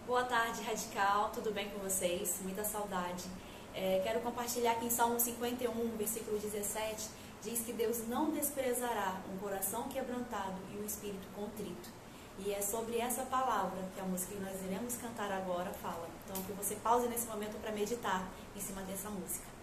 Boa tarde, Radical, tudo bem com vocês? Muita saudade. Quero compartilhar aqui em Salmo 51, versículo 17, diz que Deus não desprezará um coração quebrantado e um espírito contrito. E é sobre essa palavra que a música que nós iremos cantar agora fala. Então que você pause nesse momento para meditar em cima dessa música.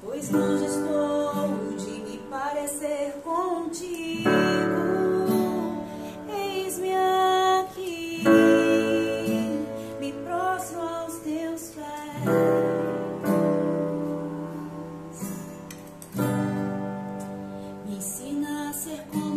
Pois longe estou de me parecer contigo, eis-me aqui, me prostro aos teus pés. Me ensina a ser como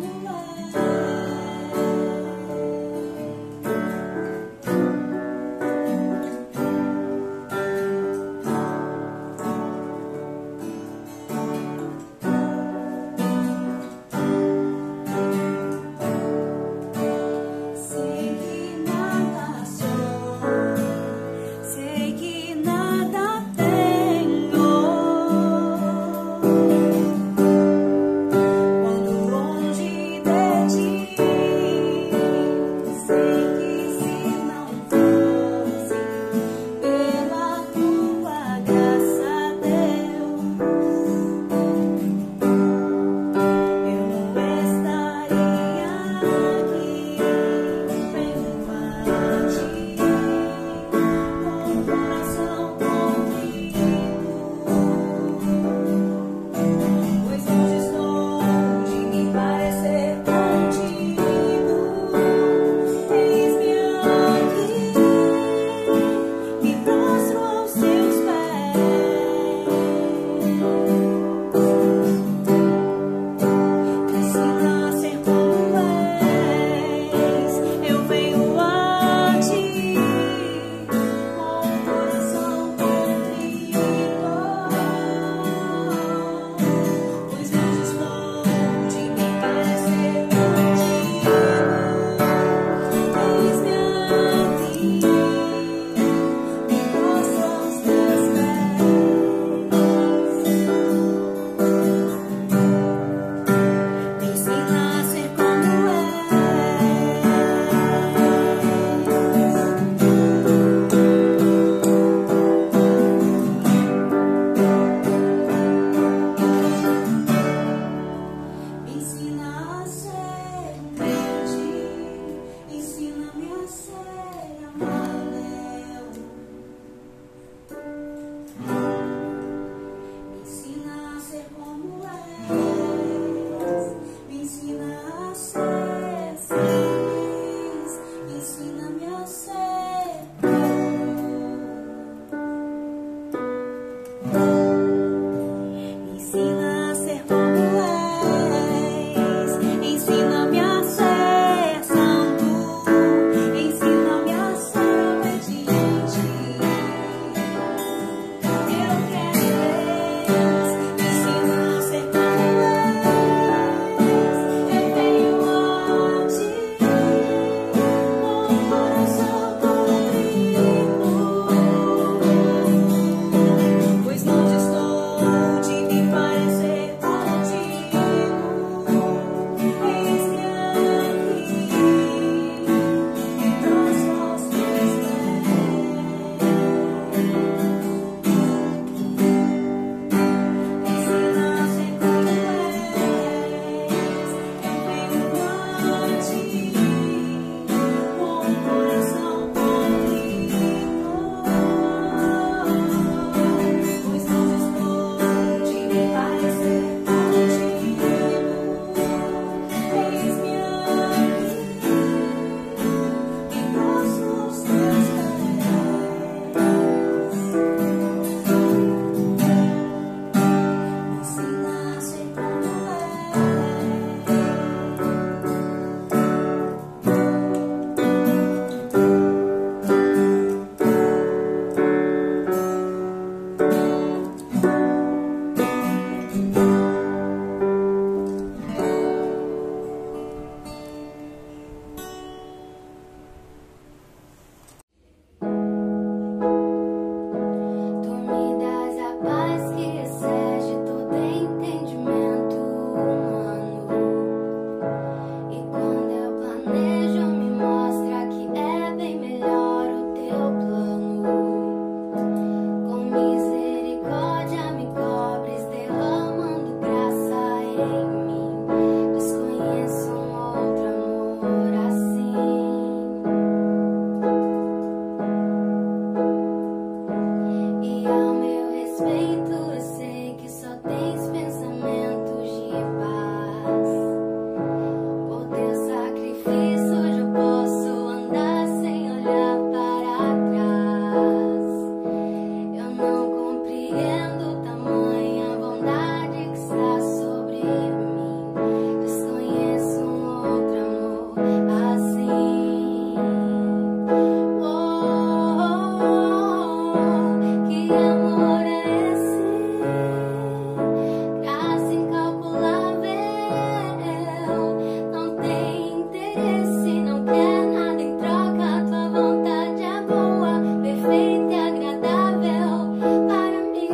agradável para mim.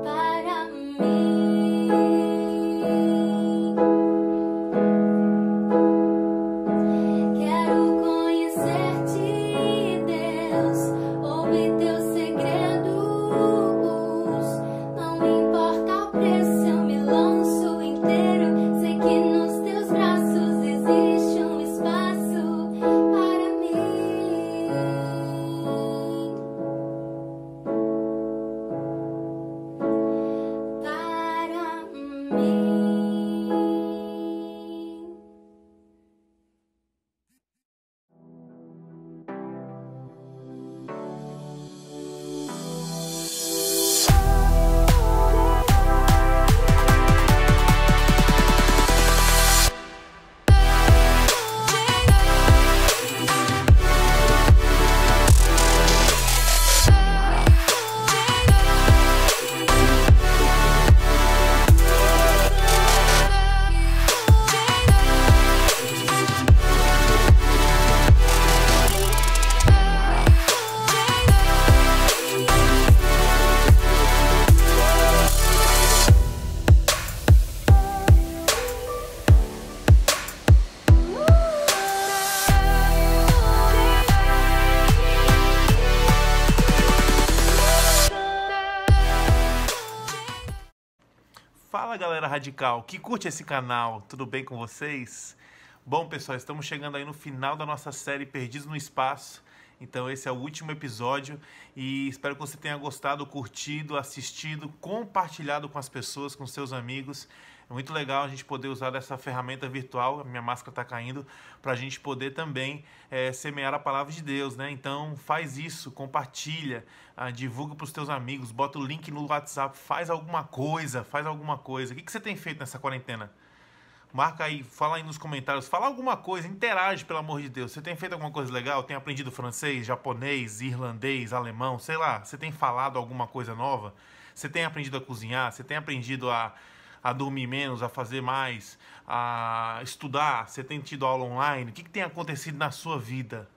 Para mim. Quero conhecer-te, Deus, ouvir teus segredos. Não importa o preço, eu me lanço inteiro. Sei que nos teus braços existe um espaço para mim. Para mim. Fala galera radical, que curte esse canal, tudo bem com vocês? Bom pessoal, estamos chegando aí no final da nossa série Perdidos no Espaço. Então esse é o último episódio e espero que você tenha gostado, curtido, assistido, compartilhado com as pessoas, com seus amigos. É muito legal a gente poder usar dessa ferramenta virtual, a minha máscara está caindo, para a gente poder também semear a palavra de Deus, né? Então faz isso, compartilha, divulga para os teus amigos, bota o link no WhatsApp, faz alguma coisa, O que você tem feito nessa quarentena? Marca aí, fala aí nos comentários, fala alguma coisa, interage, pelo amor de Deus. Você tem feito alguma coisa legal? Tem aprendido francês, japonês, irlandês, alemão, sei lá. Você tem falado alguma coisa nova? Você tem aprendido a cozinhar? Você tem aprendido a dormir menos, a fazer mais, a estudar? Você tem tido aula online? O que tem acontecido na sua vida?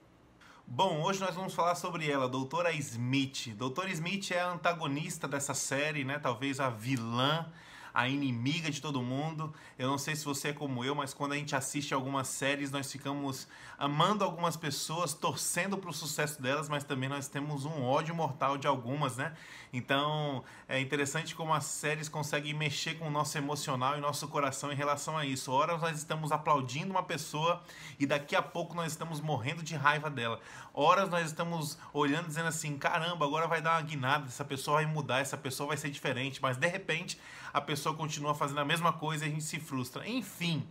Bom, hoje nós vamos falar sobre ela, Doutora Smith. Doutora Smith é a antagonista dessa série, né? Talvez a vilã, a inimiga de todo mundo. Eu não sei se você é como eu, mas quando a gente assiste algumas séries, nós ficamos amando algumas pessoas, torcendo para o sucesso delas, mas também nós temos um ódio mortal de algumas, né? Então, é interessante como as séries conseguem mexer com o nosso emocional e nosso coração em relação a isso. Ora nós estamos aplaudindo uma pessoa e daqui a pouco nós estamos morrendo de raiva dela. Horas nós estamos olhando dizendo assim, caramba, agora vai dar uma guinada, essa pessoa vai mudar, essa pessoa vai ser diferente, mas de repente a pessoa continua fazendo a mesma coisa e a gente se frustra. Enfim,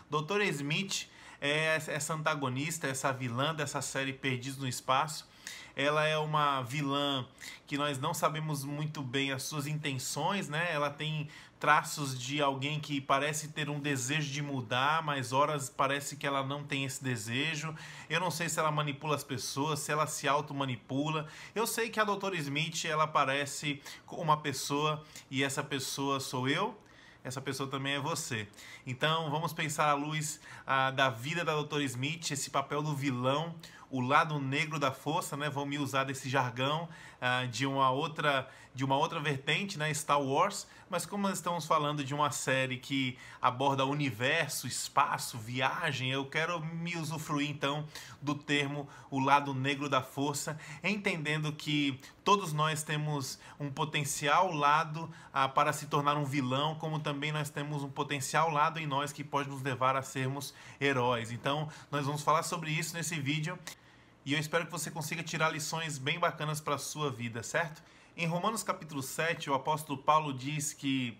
Doutora Smith é essa antagonista, essa vilã dessa série Perdidos no Espaço. Ela é uma vilã que nós não sabemos muito bem as suas intenções, né? Ela tem traços de alguém que parece ter um desejo de mudar, mas horas parece que ela não tem esse desejo. Eu não sei se ela manipula as pessoas, se ela se auto-manipula. Eu sei que a Doutora Smith, ela parece uma pessoa e essa pessoa sou eu. Essa pessoa também é você. Então vamos pensar à luz da vida da Doutora Smith, esse papel do vilão, o lado negro da força, né? Vamos usar desse jargão de uma outra vertente, né? Star Wars, mas como nós estamos falando de uma série que aborda universo, espaço, viagem, eu quero me usufruir então do termo o lado negro da força, entendendo que todos nós temos um potencial lado para se tornar um vilão, como também nós temos um potencial lado em nós que pode nos levar a sermos heróis. Então nós vamos falar sobre isso nesse vídeo. E eu espero que você consiga tirar lições bem bacanas para a sua vida, certo? Em Romanos capítulo 7, o apóstolo Paulo diz que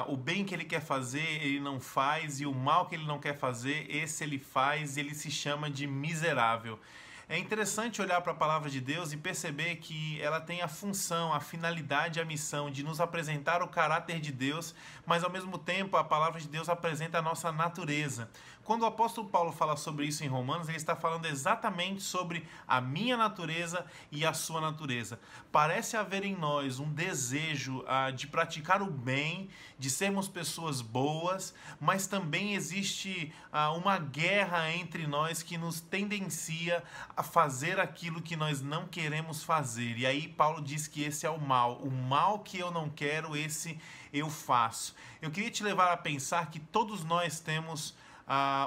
o bem que ele quer fazer, ele não faz, e o mal que ele não quer fazer, esse ele faz, e ele se chama de miserável. É interessante olhar para a palavra de Deus e perceber que ela tem a função, a finalidade, a missão de nos apresentar o caráter de Deus, mas ao mesmo tempo a palavra de Deus apresenta a nossa natureza. Quando o apóstolo Paulo fala sobre isso em Romanos, ele está falando exatamente sobre a minha natureza e a sua natureza. Parece haver em nós um desejo de praticar o bem, de sermos pessoas boas, mas também existe uma guerra entre nós que nos tendencia a fazer aquilo que nós não queremos fazer. E aí Paulo diz que esse é o mal que eu não quero, esse eu faço. Eu queria te levar a pensar que todos nós temos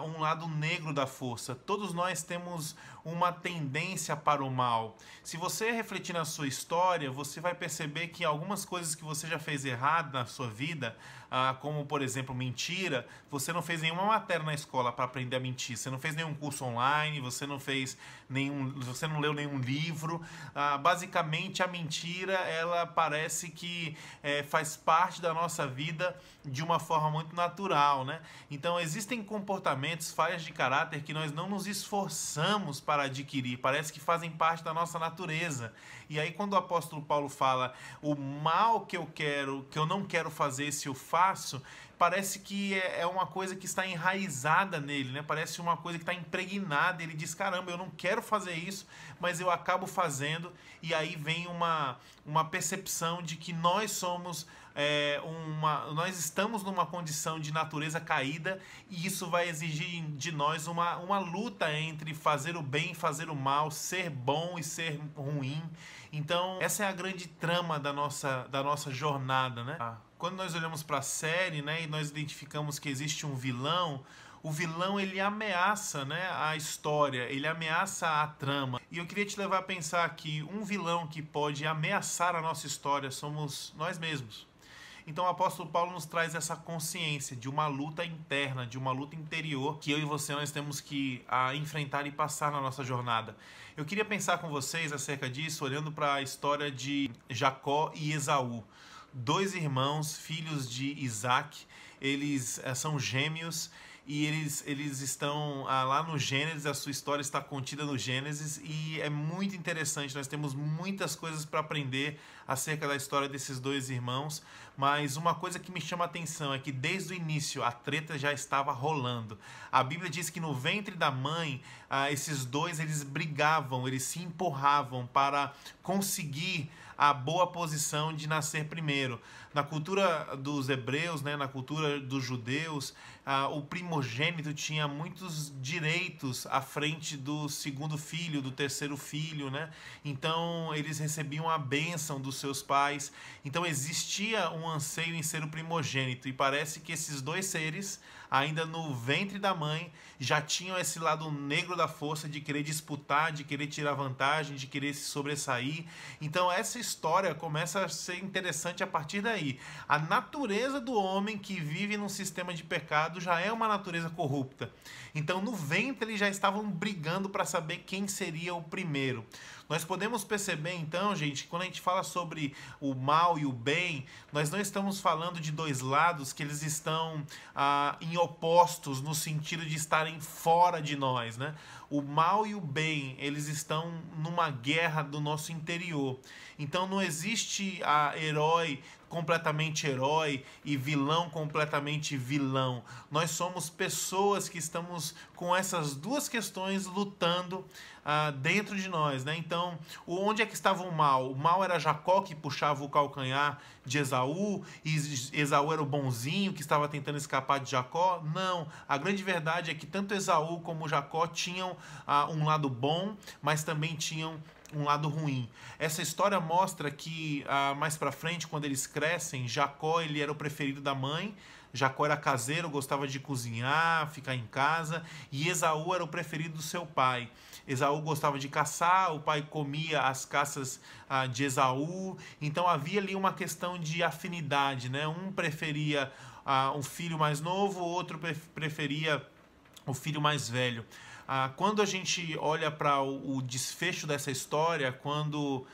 um lado negro da força. Todos nós temos uma tendência para o mal. Se você refletir na sua história, você vai perceber que algumas coisas que você já fez errado na sua vida, como por exemplo mentira, você não fez nenhuma matéria na escola para aprender a mentir, você não fez nenhum curso online, você não leu nenhum livro. Basicamente a mentira, ela parece que faz parte da nossa vida de uma forma muito natural, né? Então existem comportamentos, falhas de caráter que nós não nos esforçamos para adquirir, parece que fazem parte da nossa natureza. E aí quando o apóstolo Paulo fala o mal que eu não quero fazer, se eu faço, parece que é uma coisa que está enraizada nele, né? Parece uma coisa que está impregnada. Ele diz, caramba, eu não quero fazer isso, mas eu acabo fazendo. E aí vem uma percepção de que nós somos nós estamos numa condição de natureza caída, e isso vai exigir de nós uma luta entre fazer o bem e fazer o mal, ser bom e ser ruim. Então essa é a grande trama da nossa jornada, né? Quando nós olhamos para a série, né, e nós identificamos que existe um vilão, o vilão ele ameaça, né, a história, ele ameaça a trama. E eu queria te levar a pensar que um vilão que pode ameaçar a nossa história somos nós mesmos. Então o apóstolo Paulo nos traz essa consciência de uma luta interna, de uma luta interior que eu e você nós temos que enfrentar e passar na nossa jornada. Eu queria pensar com vocês acerca disso, olhando para a história de Jacó e Esaú. Dois irmãos, filhos de Isaac, eles são gêmeos e eles estão lá no Gênesis, a sua história está contida no Gênesis, e é muito interessante, nós temos muitas coisas para aprender acerca da história desses dois irmãos, mas uma coisa que me chama a atenção é que desde o início a treta já estava rolando. A Bíblia diz que no ventre da mãe, esses dois eles brigavam, eles se empurravam para conseguir a boa posição de nascer primeiro. Na cultura dos hebreus, né, na cultura dos judeus, o primogênito tinha muitos direitos à frente do segundo filho, do terceiro filho, né? Então eles recebiam a bênção dos seus pais. Então existia um anseio em ser o primogênito, e parece que esses dois seres, ainda no ventre da mãe, já tinham esse lado negro da força de querer disputar, de querer tirar vantagem, de querer se sobressair. Então essa história começa a ser interessante a partir daí. A natureza do homem que vive num sistema de pecado já é uma natureza corrupta. Então no ventre eles já estavam brigando para saber quem seria o primeiro. Nós podemos perceber então, gente, que quando a gente fala sobre o mal e o bem, nós não estamos falando de dois lados que eles estão em opostos, no sentido de estarem fora de nós, né? O mal e o bem, eles estão numa guerra do nosso interior. Então não existe herói completamente herói e vilão completamente vilão. Nós somos pessoas que estamos com essas duas questões lutando dentro de nós, né? Então, onde é que estava o mal? O mal era Jacó, que puxava o calcanhar de Esaú, e Esaú era o bonzinho que estava tentando escapar de Jacó? Não. A grande verdade é que tanto Esaú como Jacó tinham um lado bom, mas também tinham um lado ruim. Essa história mostra que mais pra frente, quando eles crescem, Jacó ele era o preferido da mãe, Jacó era caseiro, gostava de cozinhar, ficar em casa, e Esaú era o preferido do seu pai. Esaú gostava de caçar, o pai comia as caças de Esaú, então havia ali uma questão de afinidade, né? Um preferia um filho mais novo, o outro preferia o filho mais velho. Quando a gente olha para o desfecho dessa história, quando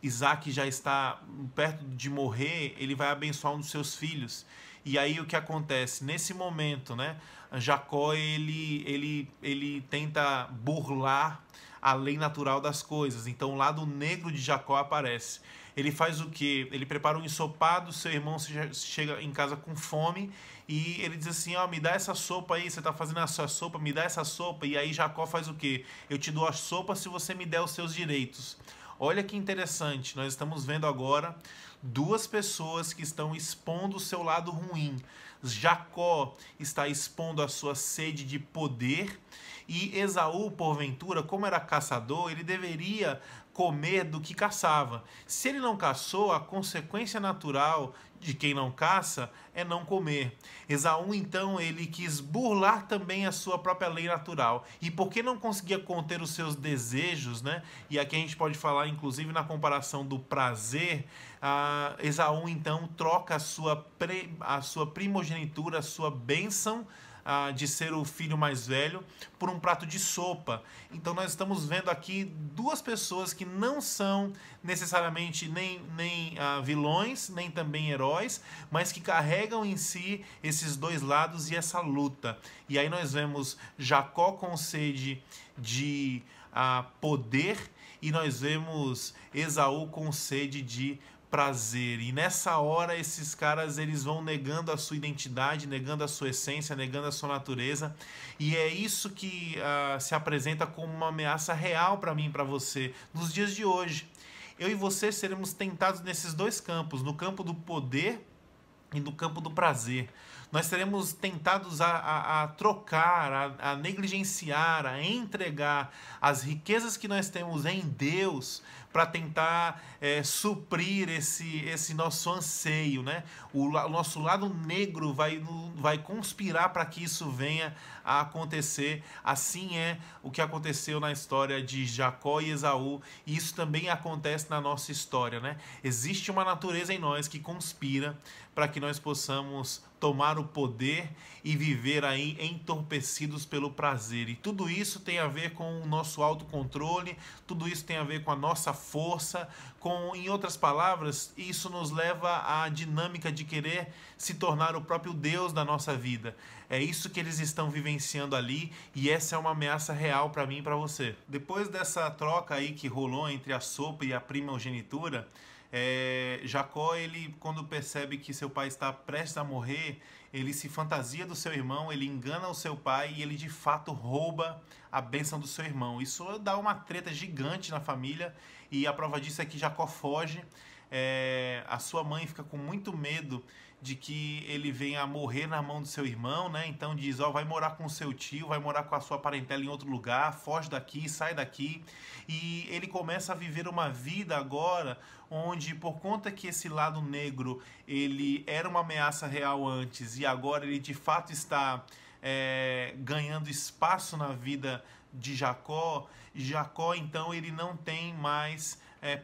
Isaac já está perto de morrer, ele vai abençoar um dos seus filhos. E aí o que acontece? Nesse momento, né, Jacó ele tenta burlar a lei natural das coisas. Então o lado negro de Jacó aparece. Ele faz o quê? Ele prepara um ensopado, seu irmão chega em casa com fome e ele diz assim, ó, me dá essa sopa aí, você está fazendo a sua sopa, me dá essa sopa. E aí Jacó faz o quê? Eu te dou a sopa se você me der os seus direitos. Olha que interessante, nós estamos vendo agora duas pessoas que estão expondo o seu lado ruim. Jacó está expondo a sua sede de poder e Esaú, porventura, como era caçador, ele deveria comer do que caçava. Se ele não caçou, a consequência natural de quem não caça é não comer. Esaú, então, ele quis burlar também a sua própria lei natural. E porque não conseguia conter os seus desejos, né? E aqui a gente pode falar, inclusive, na comparação do prazer, Esaú, então, troca a sua primogenitura, a sua bênção, de ser o filho mais velho, por um prato de sopa. Então nós estamos vendo aqui duas pessoas que não são necessariamente nem vilões, nem também heróis, mas que carregam em si esses dois lados e essa luta. E aí nós vemos Jacó com sede de poder e nós vemos Esaú com sede de prazer. E nessa hora esses caras eles vão negando a sua identidade, negando a sua essência, negando a sua natureza, e é isso que se apresenta como uma ameaça real para mim e para você nos dias de hoje. Eu e você seremos tentados nesses dois campos, no campo do poder e no campo do prazer. Nós seremos tentados a trocar, a negligenciar, a entregar as riquezas que nós temos em Deus para tentar suprir esse nosso anseio, né? O nosso lado negro vai conspirar para que isso venha a acontecer. Assim é o que aconteceu na história de Jacó e Esaú, e isso também acontece na nossa história, né? Existe uma natureza em nós que conspira para que nós possamos tomar o poder e viver aí entorpecidos pelo prazer. E tudo isso tem a ver com o nosso autocontrole, tudo isso tem a ver com a nossa força, em outras palavras, isso nos leva à dinâmica de querer se tornar o próprio Deus da nossa vida. É isso que eles estão vivenciando ali e essa é uma ameaça real para mim e para você. Depois dessa troca aí que rolou entre a sopa e a primogenitura, Jacó, ele, quando percebe que seu pai está prestes a morrer, ele se fantasia do seu irmão, ele engana o seu pai e ele de fato rouba a bênção do seu irmão. Isso dá uma treta gigante na família e a prova disso é que Jacó foge. A sua mãe fica com muito medo de que ele venha a morrer na mão do seu irmão, né? Então diz, vai morar com o seu tio, vai morar com a sua parentela em outro lugar, foge daqui, sai daqui. E ele começa a viver uma vida agora onde, por conta que esse lado negro ele era uma ameaça real antes e agora ele de fato está ganhando espaço na vida de Jacó, então ele não tem mais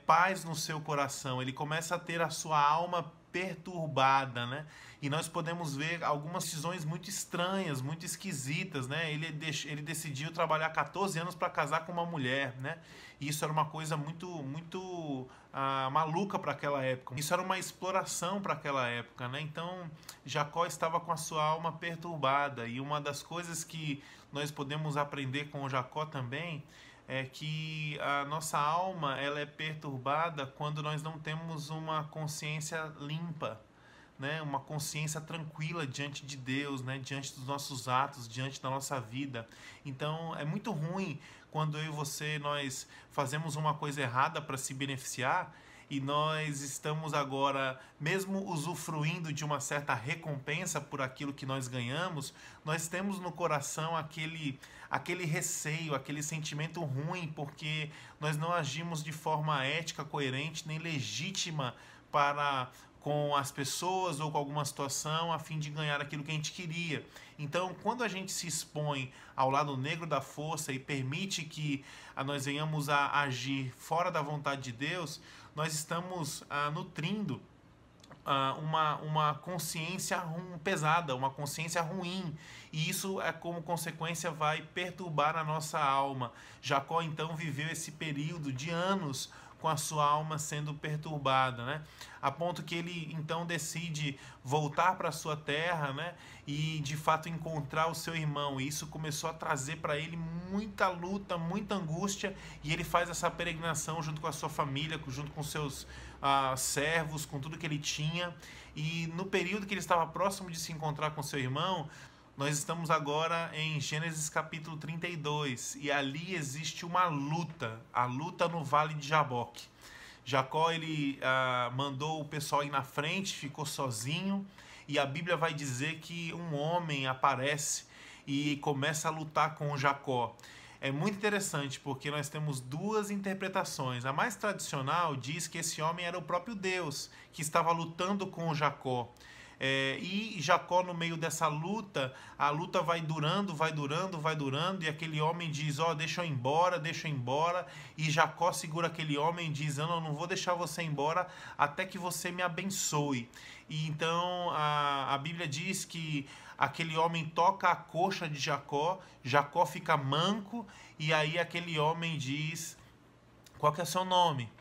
paz no seu coração, ele começa a ter a sua alma perturbada, né? E nós podemos ver algumas decisões muito estranhas, muito esquisitas, né? Ele decidiu trabalhar 14 anos para casar com uma mulher, né? E isso era uma coisa muito maluca para aquela época. Isso era uma exploração para aquela época, né? Então, Jacó estava com a sua alma perturbada. E uma das coisas que nós podemos aprender com Jacó também é que a nossa alma ela é perturbada quando nós não temos uma consciência limpa, né? Uma consciência tranquila diante de Deus, né? Diante dos nossos atos, diante da nossa vida. Então é muito ruim quando eu e você nós fazemos uma coisa errada para se beneficiar e nós estamos agora, mesmo usufruindo de uma certa recompensa por aquilo que nós ganhamos, nós temos no coração aquele receio, aquele sentimento ruim, porque nós não agimos de forma ética, coerente, nem legítima para com as pessoas ou com alguma situação a fim de ganhar aquilo que a gente queria. Então, quando a gente se expõe ao lado negro da força e permite que nós venhamos a agir fora da vontade de Deus, nós estamos nutrindo uma consciência pesada, uma consciência ruim, e isso como consequência vai perturbar a nossa alma. Jacó então viveu esse período de anos com a sua alma sendo perturbada, né? A ponto que ele então decide voltar para a sua terra, né? E de fato encontrar o seu irmão. E isso começou a trazer para ele muita luta, muita angústia, e ele faz essa peregrinação junto com a sua família, junto com seus servos, com tudo que ele tinha. E no período que ele estava próximo de se encontrar com seu irmão, nós estamos agora em Gênesis capítulo 32, e ali existe uma luta, a luta no Vale de Jaboque. Jacó, ele mandou o pessoal ir na frente, ficou sozinho, e a Bíblia vai dizer que um homem aparece e começa a lutar com o Jacó. É muito interessante porque nós temos duas interpretações. A mais tradicional diz que esse homem era o próprio Deus que estava lutando com o Jacó. E Jacó, no meio dessa luta, a luta vai durando, e aquele homem diz, deixa eu ir embora, e Jacó segura aquele homem e diz, eu não vou deixar você ir embora até que você me abençoe. E então a Bíblia diz que aquele homem toca a coxa de Jacó, Jacó fica manco, e aí aquele homem diz, qual que é o seu nome?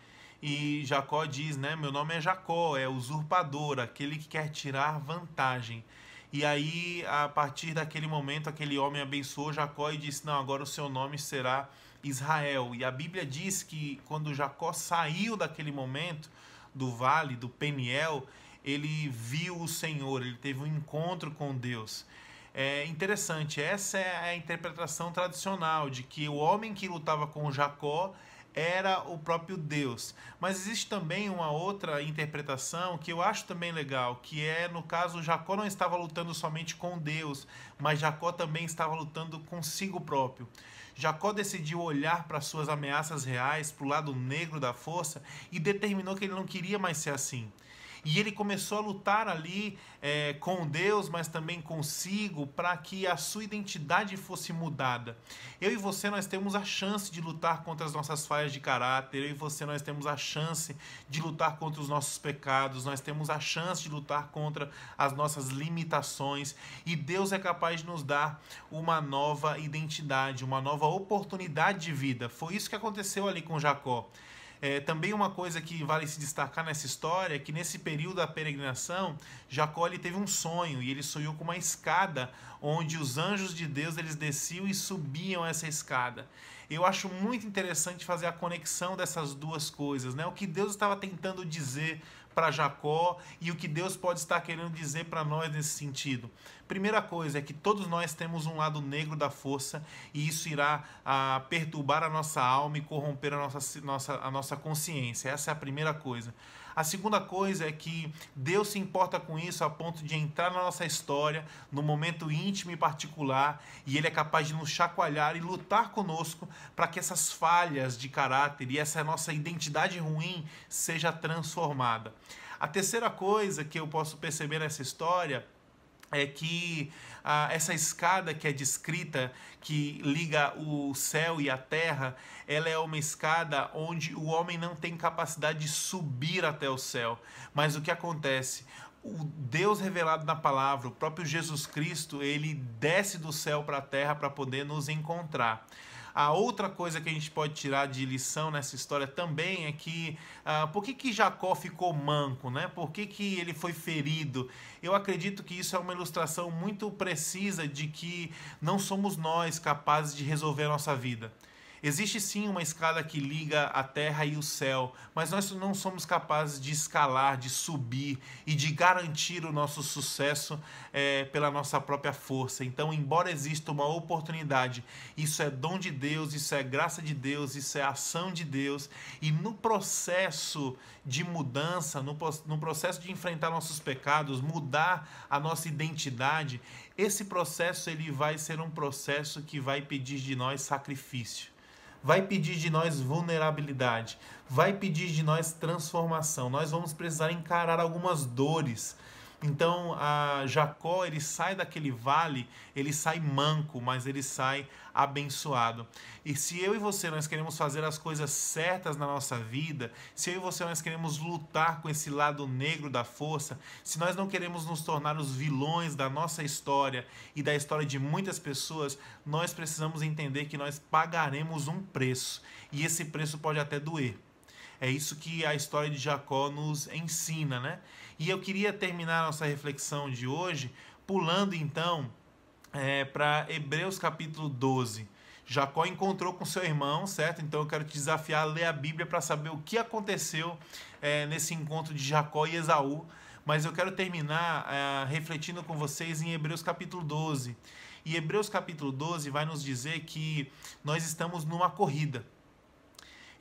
E Jacó diz, né, meu nome é Jacó, é usurpador, aquele que quer tirar vantagem. E aí, a partir daquele momento, aquele homem abençoou Jacó e disse, não, agora o seu nome será Israel. E a Bíblia diz que quando Jacó saiu daquele momento, do vale, do Peniel, ele viu o Senhor, ele teve um encontro com Deus. É interessante, essa é a interpretação tradicional, de que o homem que lutava com Jacó era o próprio Deus. Mas existe também uma outra interpretação que eu acho também legal, que é, no caso, Jacó não estava lutando somente com Deus, mas Jacó também estava lutando consigo próprio. Jacó decidiu olhar para suas ameaças reais, para o lado negro da força, e determinou que ele não queria mais ser assim. E ele começou a lutar ali com Deus, mas também consigo, para que a sua identidade fosse mudada. Eu e você, nós temos a chance de lutar contra as nossas falhas de caráter. Eu e você, nós temos a chance de lutar contra os nossos pecados. Nós temos a chance de lutar contra as nossas limitações. E Deus é capaz de nos dar uma nova identidade, uma nova oportunidade de vida. Foi isso que aconteceu ali com Jacó. Também uma coisa que vale se destacar nessa história é que nesse período da peregrinação, Jacó ele teve um sonho, e ele sonhou com uma escada onde os anjos de Deus eles desciam e subiam essa escada. Eu acho muito interessante fazer a conexão dessas duas coisas, né? O que Deus estava tentando dizer para Jacó e o que Deus pode estar querendo dizer para nós nesse sentido. Primeira coisa é que todos nós temos um lado negro da força, e isso irá perturbar a nossa alma e corromper a nossa consciência. Essa é a primeira coisa. A segunda coisa é que Deus se importa com isso a ponto de entrar na nossa história, no momento íntimo e particular, e Ele é capaz de nos chacoalhar e lutar conosco para que essas falhas de caráter e essa nossa identidade ruim seja transformada. A terceira coisa que eu posso perceber nessa história é que essa escada que é descrita, que liga o céu e a terra, ela é uma escada onde o homem não tem capacidade de subir até o céu. Mas o que acontece? O Deus revelado na palavra, o próprio Jesus Cristo, ele desce do céu para a terra para poder nos encontrar. A outra coisa que a gente pode tirar de lição nessa história também é que por que Jacó ficou manco, né? Por que ele foi ferido? Eu acredito que isso é uma ilustração muito precisa de que não somos nós capazes de resolver a nossa vida. Existe sim uma escada que liga a terra e o céu, mas nós não somos capazes de escalar, de subir e de garantir o nosso sucesso pela nossa própria força. Então, embora exista uma oportunidade, isso é dom de Deus, isso é graça de Deus, isso é ação de Deus. E no processo de mudança, no processo de enfrentar nossos pecados, mudar a nossa identidade, esse processo ele vai ser um processo que vai pedir de nós sacrifício. Vai pedir de nós vulnerabilidade, vai pedir de nós transformação. Nós vamos precisar encarar algumas dores. Então, Jacó, ele sai daquele vale, ele sai manco, mas ele sai abençoado. E se eu e você nós queremos fazer as coisas certas na nossa vida, se eu e você nós queremos lutar com esse lado negro da força, se nós não queremos nos tornar os vilões da nossa história e da história de muitas pessoas, nós precisamos entender que nós pagaremos um preço. E esse preço pode até doer. É isso que a história de Jacó nos ensina, né? E eu queria terminar a nossa reflexão de hoje pulando então para Hebreus capítulo 12. Jacó encontrou com seu irmão, certo? Então eu quero te desafiar a ler a Bíblia para saber o que aconteceu nesse encontro de Jacó e Esaú. Mas eu quero terminar refletindo com vocês em Hebreus capítulo 12. E Hebreus capítulo 12 vai nos dizer que nós estamos numa corrida.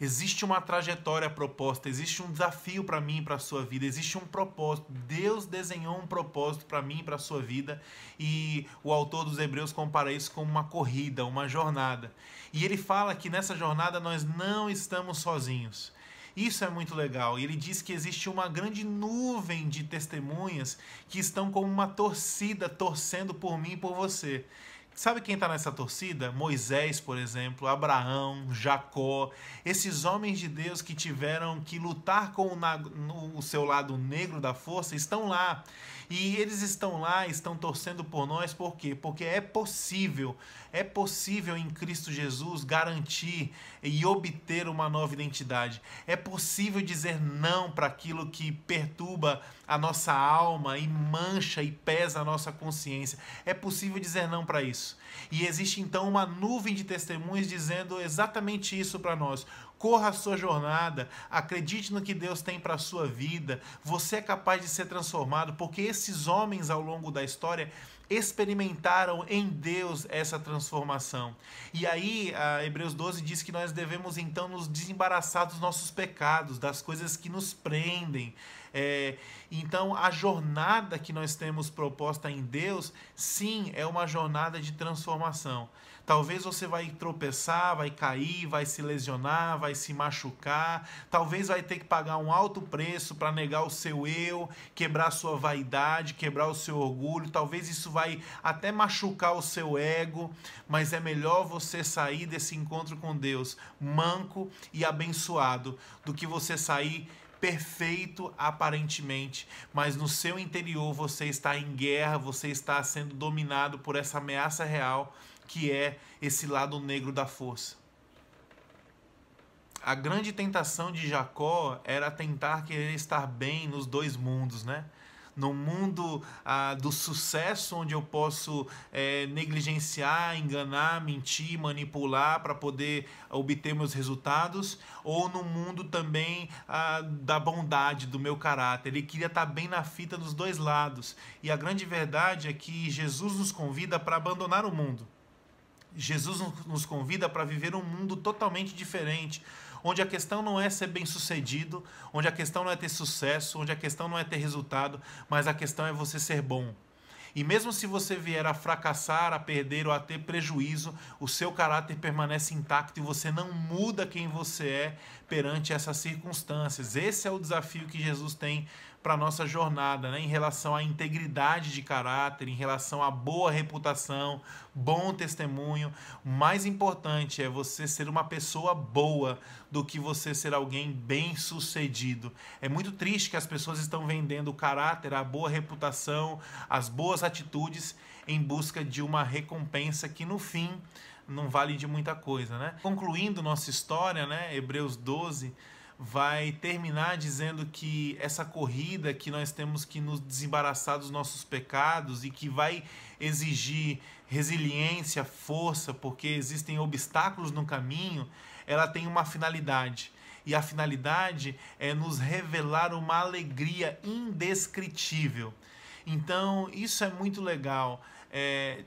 Existe uma trajetória proposta, existe um desafio para mim e para a sua vida, existe um propósito. Deus desenhou um propósito para mim e para a sua vida, e o autor dos Hebreus compara isso com uma corrida, uma jornada. E ele fala que nessa jornada nós não estamos sozinhos. Isso é muito legal. E ele diz que existe uma grande nuvem de testemunhas que estão como uma torcida torcendo por mim e por você. Sabe quem está nessa torcida? Moisés, por exemplo, Abraão, Jacó, esses homens de Deus que tiveram que lutar com o seu lado negro da força, estão lá. E eles estão lá, estão torcendo por nós, por quê? Porque é possível em Cristo Jesus garantir e obter uma nova identidade. É possível dizer não para aquilo que perturba a nossa alma e mancha e pesa a nossa consciência. É possível dizer não para isso. E existe então uma nuvem de testemunhas dizendo exatamente isso para nós. Corra a sua jornada, acredite no que Deus tem para a sua vida, você é capaz de ser transformado, porque esses homens ao longo da história experimentaram em Deus essa transformação. E aí, Hebreus 12 diz que nós devemos então nos desembaraçar dos nossos pecados, das coisas que nos prendem. Então, a jornada que nós temos proposta em Deus, sim, é uma jornada de transformação. Talvez você vai tropeçar, vai cair, vai se lesionar, vai se machucar. Talvez vai ter que pagar um alto preço para negar o seu eu, quebrar a sua vaidade, quebrar o seu orgulho. Talvez isso vai até machucar o seu ego, mas é melhor você sair desse encontro com Deus manco e abençoado do que você sair perfeito aparentemente, mas no seu interior você está em guerra, você está sendo dominado por essa ameaça real que é esse lado negro da força. A grande tentação de Jacó era tentar querer estar bem nos dois mundos, né? No mundo do sucesso, onde eu posso negligenciar, enganar, mentir, manipular para poder obter meus resultados, ou no mundo também da bondade, do meu caráter. Ele queria estar bem na fita dos dois lados. E a grande verdade é que Jesus nos convida para abandonar o mundo. Jesus nos convida para viver um mundo totalmente diferente, onde a questão não é ser bem-sucedido, onde a questão não é ter sucesso, onde a questão não é ter resultado, mas a questão é você ser bom. E mesmo se você vier a fracassar, a perder ou a ter prejuízo, o seu caráter permanece intacto e você não muda quem você é perante essas circunstâncias. Esse é o desafio que Jesus tem para a nossa jornada, né? Em relação à integridade de caráter, em relação à boa reputação, bom testemunho. O mais importante é você ser uma pessoa boa do que você ser alguém bem-sucedido. É muito triste que as pessoas estão vendendo o caráter, a boa reputação, as boas atitudes em busca de uma recompensa que no fim não vale de muita coisa, né? Concluindo nossa história, né? Hebreus 12 vai terminar dizendo que essa corrida que nós temos que nos desembaraçar dos nossos pecados e que vai exigir resiliência, força, porque existem obstáculos no caminho, ela tem uma finalidade. E a finalidade é nos revelar uma alegria indescritível. Então, isso é muito legal.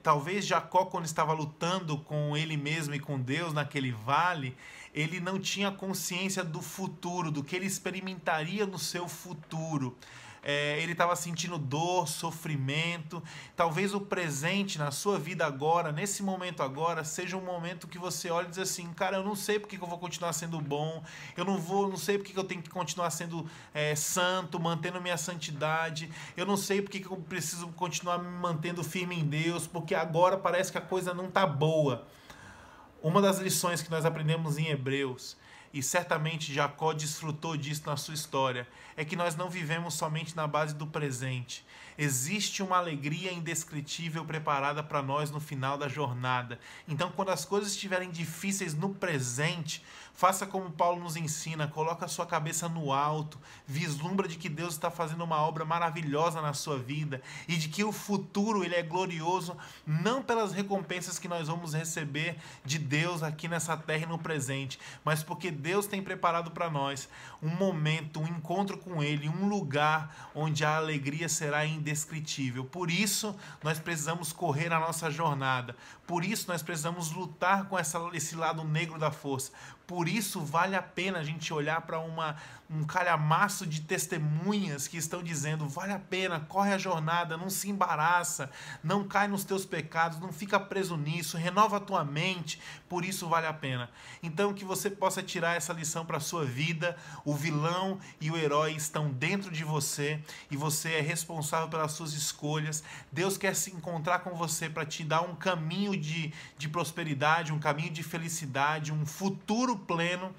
Talvez Jacó, quando estava lutando com ele mesmo e com Deus naquele vale, ele não tinha consciência do futuro, do que ele experimentaria no seu futuro. Ele estava sentindo dor, sofrimento. Talvez o presente na sua vida agora, nesse momento agora, seja um momento que você olha e diz assim, cara, eu não sei porque que eu vou continuar sendo bom, eu não sei porque que eu tenho que continuar sendo santo, mantendo minha santidade, eu não sei porque que eu preciso continuar me mantendo firme em Deus, porque agora parece que a coisa não está boa. Uma das lições que nós aprendemos em Hebreus, e certamente Jacó desfrutou disso na sua história, é que nós não vivemos somente na base do presente. Existe uma alegria indescritível preparada para nós no final da jornada. Então, quando as coisas estiverem difíceis no presente, faça como Paulo nos ensina, coloca a sua cabeça no alto, vislumbra de que Deus está fazendo uma obra maravilhosa na sua vida e de que o futuro ele é glorioso, não pelas recompensas que nós vamos receber de Deus aqui nessa terra e no presente, mas porque Deus tem preparado para nós um momento, um encontro com Ele, um lugar onde a alegria será indescritível. Por isso, nós precisamos correr a nossa jornada. Por isso, nós precisamos lutar com esse lado negro da força. Por isso, vale a pena a gente olhar para um calhamaço de testemunhas que estão dizendo, vale a pena, corre a jornada, não se embaraça, não cai nos teus pecados, não fica preso nisso, renova a tua mente, por isso vale a pena. Então, que você possa tirar essa lição para a sua vida. O vilão e o herói estão dentro de você e você é responsável pelas suas escolhas. Deus quer se encontrar com você para te dar um caminho de prosperidade, um caminho de felicidade, um futuro pleno,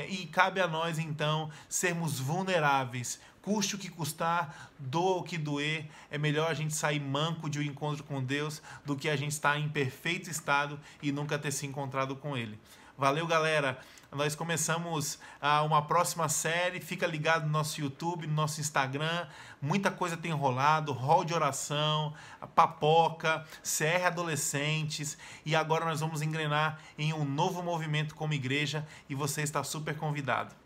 e cabe a nós então sermos vulneráveis, custe o que custar, doa o que doer. É melhor a gente sair manco de um encontro com Deus do que a gente estar em perfeito estado e nunca ter se encontrado com Ele. Valeu, galera! Nós começamos uma próxima série, fica ligado no nosso YouTube, no nosso Instagram, muita coisa tem rolado, hall de oração, papoca, CR Adolescentes, e agora nós vamos engrenar em um novo movimento como igreja e você está super convidado.